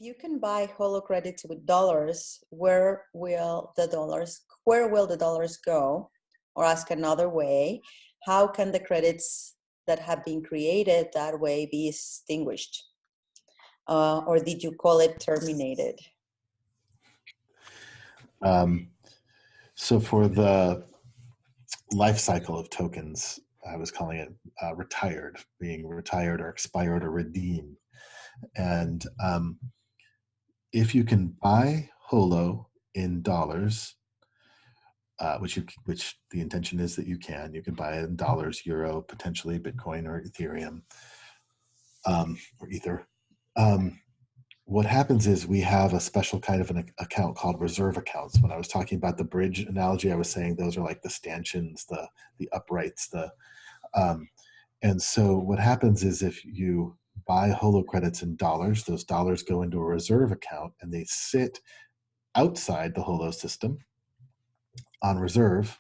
you can buy Holo credits with dollars, where will the dollars go? Or ask another way, how can the credits that have been created that way be extinguished? Or did you call it terminated? So for the life cycle of tokens, I was calling it retired, being retired or expired or redeemed. And if you can buy Holo in dollars, which the intention is that you can buy it in dollars, euro, potentially Bitcoin or Ethereum, or Ether. What happens is we have a special kind of an account called reserve accounts. When I was talking about the bridge analogy, I was saying those are like the stanchions, the uprights, and so what happens is if you buy Holo credits in dollars, those dollars go into a reserve account and they sit outside the Holo system on reserve.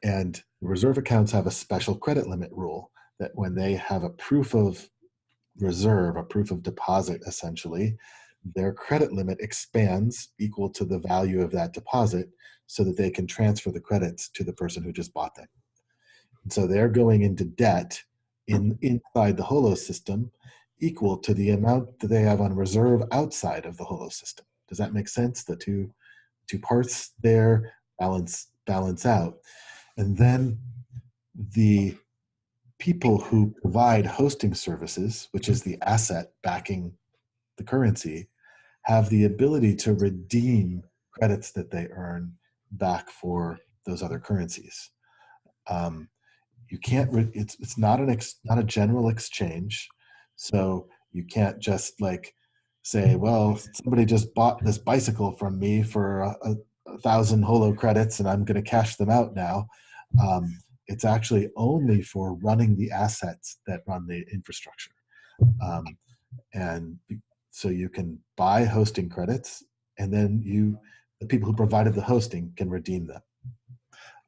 And reserve accounts have a special credit limit rule that when they have a proof of reserve, a proof of deposit, essentially, their credit limit expands equal to the value of that deposit so that they can transfer the credits to the person who just bought them. And so they're going into debt inside the Holo system equal to the amount that they have on reserve outside of the Holo system. Does that make sense? The two parts there balance out. And then the people who provide hosting services, which is the asset backing the currency, have the ability to redeem credits that they earn back for those other currencies. You can't. It's not not a general exchange, so you can't just like say, well, somebody just bought this bicycle from me for 1,000 Holo credits, and I'm going to cash them out now. It's actually only for running the assets that run the infrastructure. And so you can buy hosting credits, and then the people who provided the hosting can redeem them.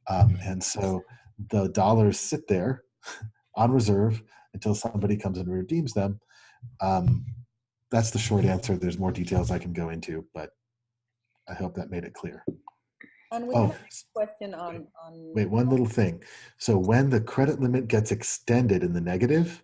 And so the dollars sit there on reserve until somebody comes and redeems them. That's the short answer. There's more details I can go into, but I hope that made it clear. And we have a question on... Wait, one little thing. So when the credit limit gets extended in the negative,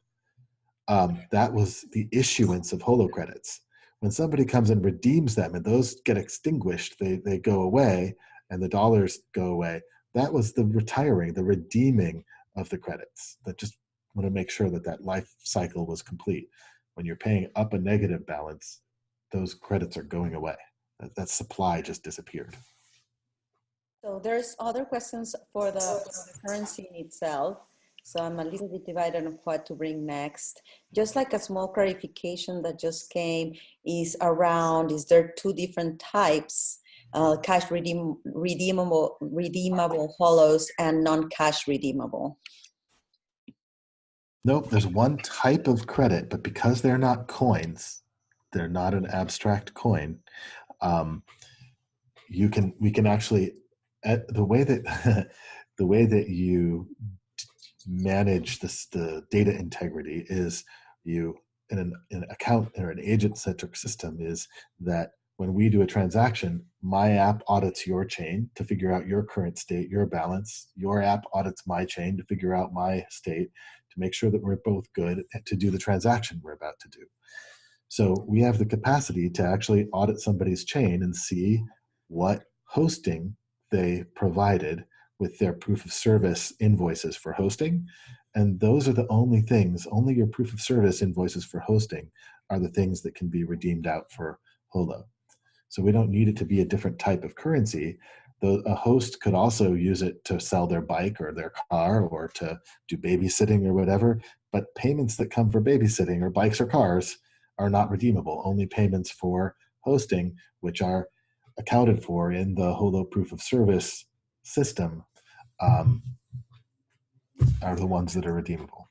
that was the issuance of Holo credits. When somebody comes and redeems them and those get extinguished, they go away and the dollars go away. That was the retiring, the redeeming of the credits. That just want to make sure that life cycle was complete. When you're paying up a negative balance, those credits are going away. That supply just disappeared. So there's other questions for the currency in itself. So I'm a little bit divided on what to bring next. Just like a small clarification that just came is there two different types, cash redeemable Holos and non-cash redeemable? Nope, there's one type of credit, but because they're not coins, they're not an abstract coin. We can actually, the way that you manage the data integrity is in an account or an agent-centric system is that when we do a transaction, my app audits your chain to figure out your current state, your balance. Your app audits my chain to figure out my state, to make sure that we're both good to do the transaction we're about to do. So we have the capacity to actually audit somebody's chain and see what hosting they provided with their proof of service invoices for hosting. And those are the only your proof of service invoices for hosting are the things that can be redeemed out for Holo. So we don't need it to be a different type of currency. A host could also use it to sell their bike or their car or to do babysitting or whatever, but payments that come for babysitting or bikes or cars are not redeemable. Only payments for hosting, which are accounted for in the Holo proof of service system, are the ones that are redeemable.